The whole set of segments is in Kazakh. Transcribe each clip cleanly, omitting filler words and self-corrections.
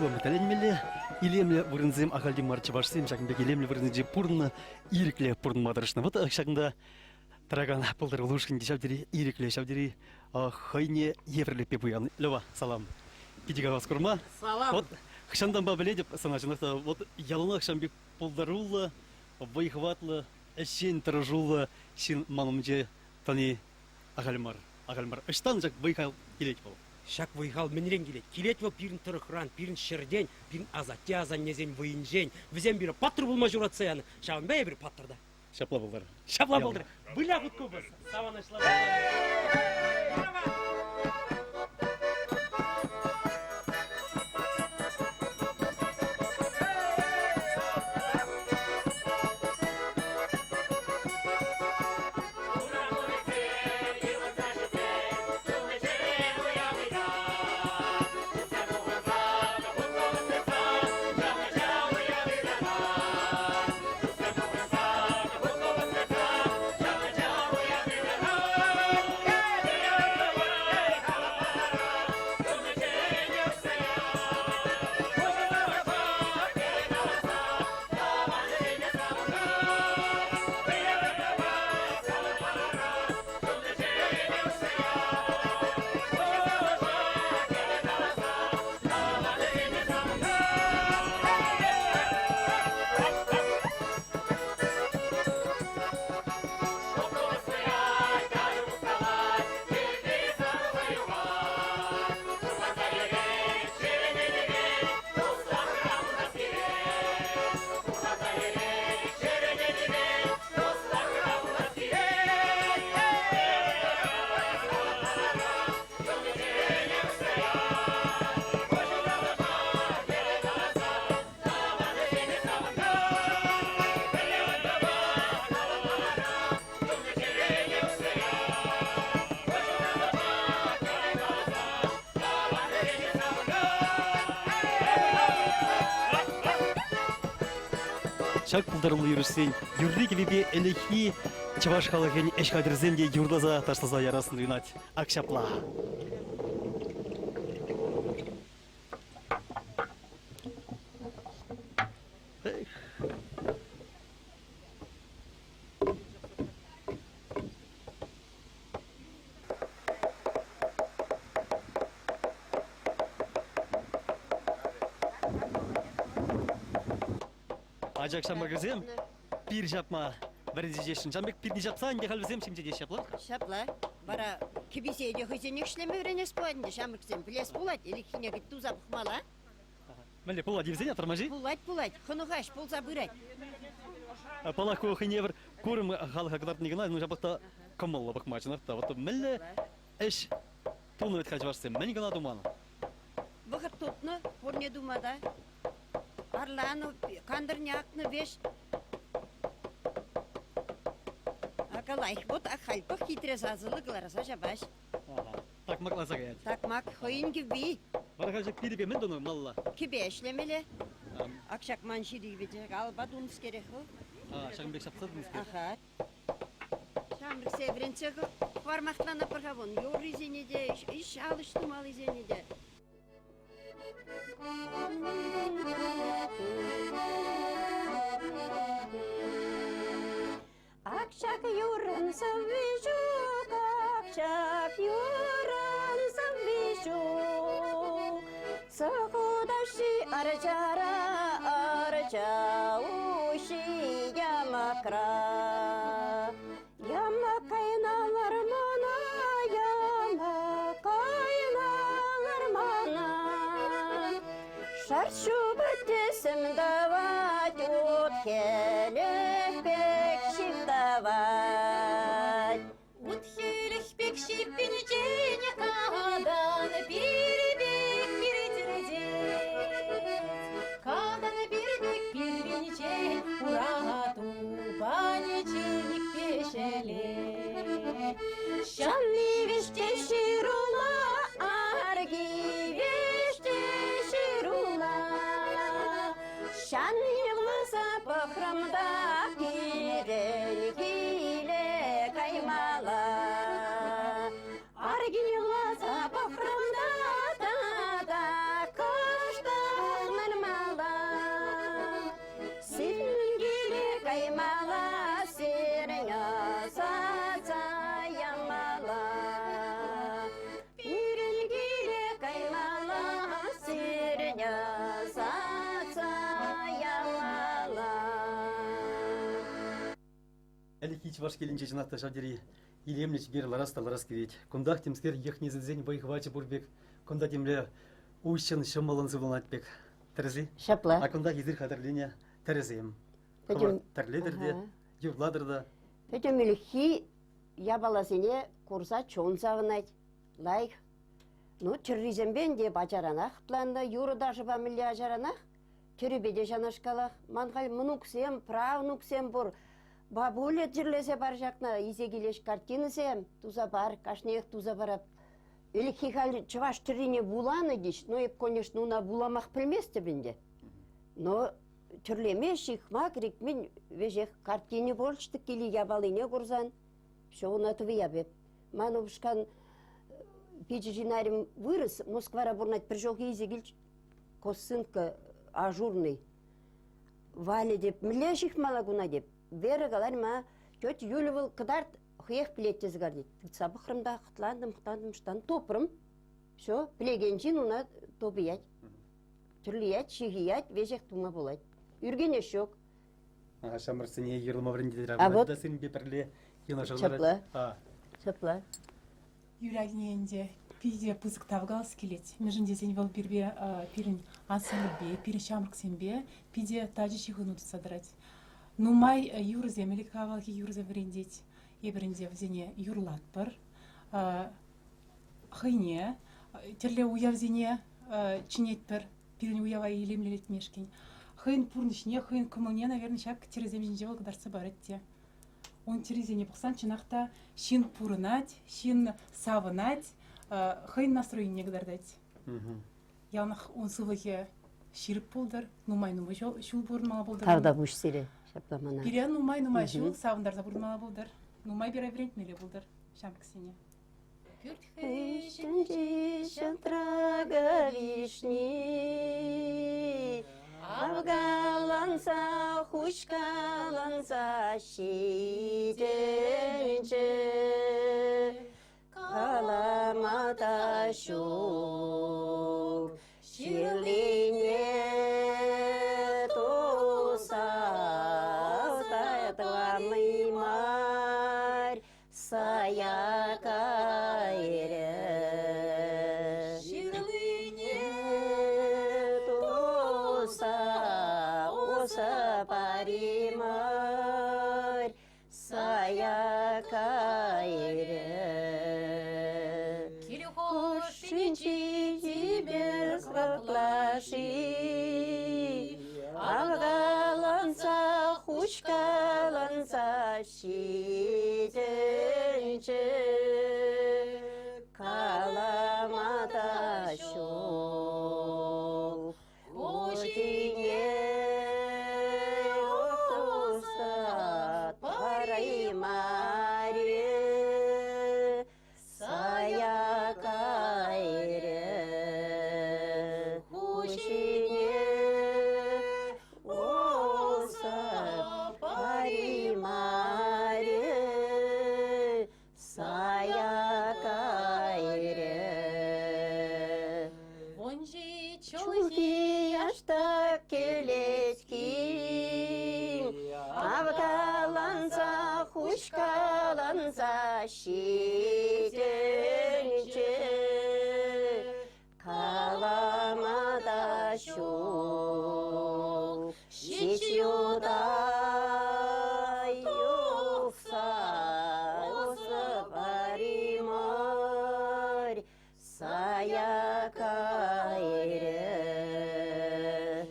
Кулам тәләнмеле, илемле вырынзым ахалди марчы башсым, шагында илемле вырынзы пурны, ирекле пурн мадрышны. Вот шагында траган полдыр лушкин дешавдери, ирекле шавдери, хайне еврле пепуян. Лева, салам. Кидига вас курма. Салам. Вот хшандан бабеле деп саначыныкта, вот ялынак шамбек полдырула, выхватла, эшен тыржула, син манымже тани агальмар. Агальмар. Ыштан жак выхал келет бол. Шак выйхал менрен келет. Келет во пирин тұрықран, пирин шерден, пирин азатязан незен выйынжен. Візен бері паттыр болма жұрат саяны. Шағын бәе бір паттырда. Шапла болдар. Шапла болдар. Бұля бұт көбіз. Саван ашла Шак пулдарылы юрысен, юрли кебебе элехи, чаваш халахен эшкадырзенде юрдаза ташлаза ярасын уйнать. Акшапла. Acakşam bagazem, bir yapma. Vereceğisin. Canbek bir yapsan ya halvizem şimdi diye yapla. Şapla. Bara kibiseyde hüseyin işlemi öğrenesi bu adında şamıksın. Biles bulat. Elikine git tuza bıkmala. Melle pola divzen yatırmacı. Bulat. Хынугаш полза бырать. Палах кухневер курым халха кадар не гнать, ну жабахта камалла бакмачнар. Та вот мelle эш туну этхач варсем. Мен гна думана. Бахар тотны, хорне думада. Арлану, кандырнякны беш. Акалайх, вот ахальпах хитрес азылыклар, сажабаш. Так макласа гаять. Так мак, хоин gibi. Барахажак пирибе мен дону малла. Kibe eşlemeli. Akşak manşiri gibi. Alba dunus gerek o. Şagınbek şapsadınız ki. Aha. Şamlık sevrençek varmaklarına pırhavon. Yor izini de, iş alıştım al izini de. Akşak yurun savvişuk, akşak yurun savvişuk. Sıkıdaşı arcara, arca uşi yamakra. Yamak kaynalar mana, yamak kaynalar mana. Şart şu bitesim davat, ot kelek bek şif davat. Ot kelek bek şif bineceğine kadan bir bek bir itirecek. Kadan bir bek bir binecek, uratu baneceğlik peşele. Şanlı vişte şirula, argi vişte şirula. Ильич ваш келинче жинакта шавдери илемлич бер ларас кирет. Кундах темскер ехни зелзень байхвачы бурбек. Кунда темле уйшын шымылын зылынатбек. Терези? Шапла. А кундах изир хатырлене терезем. Пойдем. Терледерде, юрладырда. Пойдем илхи я баласыне курса чон сағынайд. Лайк. Ну, чырризембен де бачаранах планда, юры даже бамилля ажаранах. Түребеде жанашкалах. Манғал мұнуксем, правнуксем бұр. Бабулет жерлесе бар жақна, изегелеш картинысем. Туза бар, кашнех туза барап. Илхи хал чываш түріне буланы деш. Ну, конечно, уна буламақ білместі бінде. Но түрлеме шихмак рикмен вежех картине болшты кили ябалыне курзан. Все унатывы ябеп. Ману бушкан пичижинарим вырос, Москвара бурнать прижог изегиль косынка ажурный. Валя деп, мле шихмалагуна деп. Вера галар ма тёть Юлевыл кыдарт хыех плеттез гардит. Сабыхрымда хытландым, штан топрым. Все, плегенчин уна топиять. Түрлиять, шихиять, вежех тума болать. Үргене шок. Шамырсыне ерлыма врендедер. А вот- Да сын беперле Чапла. Чапла. Юрагненде пиде пызык тавгалс келет. Межінде сен вал бирбе пирин ансамбльбе, пирин шамрксембе, пиде тажи чихынуды садрать. Ну май юрзем или кавалки юрзем врендеть. Ебренде взене юрлатпыр. Хыйне, терле уявзене чинетпір. Пирин уява елемлелет мешкин. Хыйн пурнышне, хыйн кымылне, наверное, шак терезем жинже вал кадарса баретте. Он терезене пықсан чынақта шин пурынать, шин савынать, хыйн настроение кадардать. Янах он сывыхе ширіп болдыр, нумай шул бұрынмала болдыр. Тарда буш сире. Шапламана. Бире нумай шул савындарда бұрынмала болдыр. Нумай бері врентмеле болдыр. Шамксене. Кürtхейшінжі шантрага вишни, Авгаланса, хушкаланса, шиденче, Каламата шук, ширлине тоса, Тайтламый марь, Саякайре, ширлине тоса, Оса паримарь, Саякайре. Кирюхошинчи тебе сраплаши, Авгаланса, хушкаланса, шиденче, Каламата шоу, Ожине оса параймаре, Саякайре, Ожине оса параймаре, Саякайре. Вонжи Чулки яшта келески, Авгаланса, хушкаланса, шиденче, Каламада шоу, шичюда юкса, оса паримарь, Саякайре,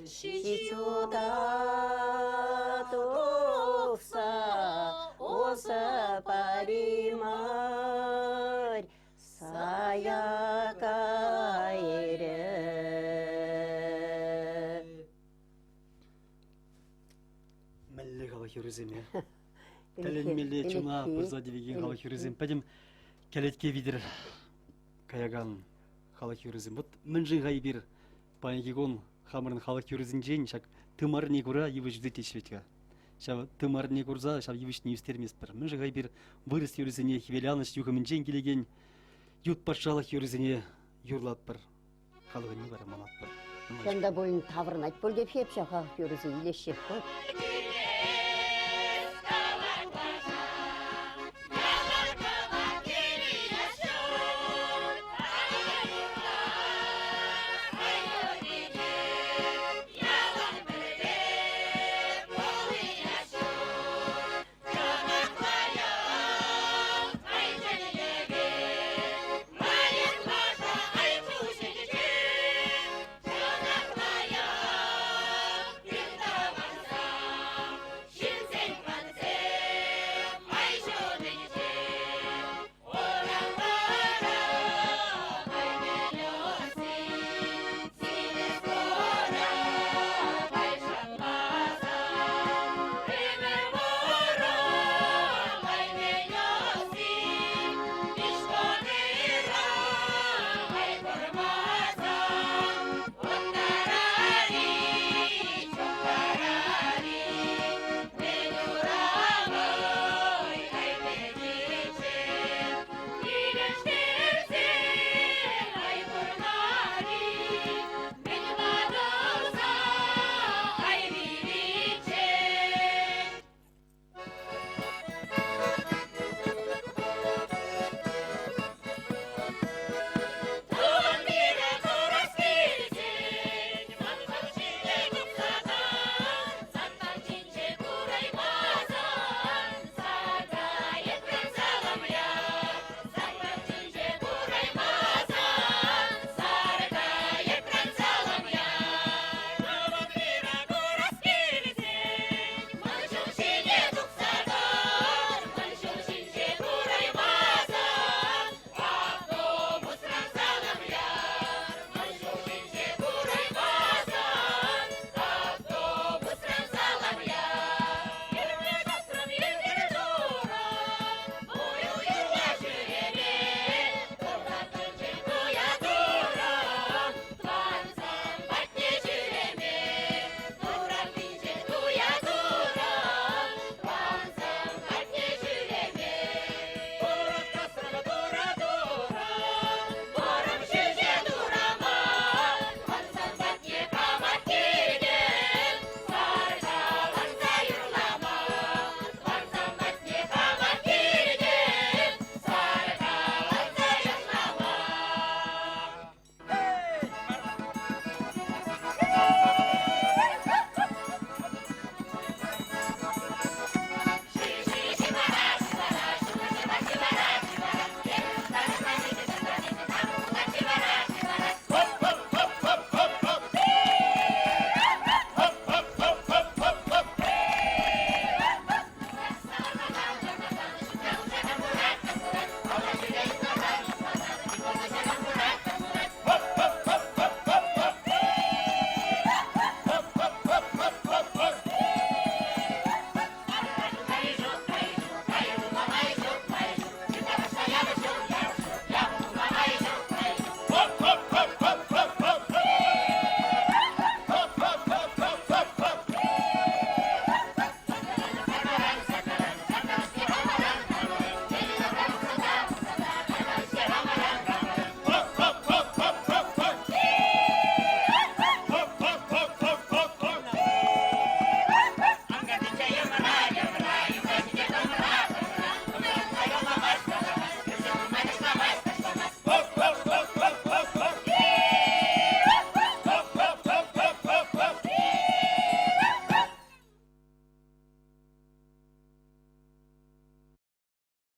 шичюда тукса, оса паримарь, Саякайре. Мәлле хала хюриземе. Кален мелле чуна пырза девеген хала хюризем. Пәдем кәлетке видер каяган хала хюризем. Вот мэнжин гай бир паягигон хамырын хала хюризен жен, шак тымар не кура евыш ждете шветка. Шав тымар не курза, шав евыш не устермес пір. Мэнжин гай бир вырыс хюризене хивеляныш юхамын жен келеген, ют пашала хюризене юрлат пір. Халығы не бара манат пір. Сонда бойын тавырнайт бол деп хеп шаха көрізі илешек қой.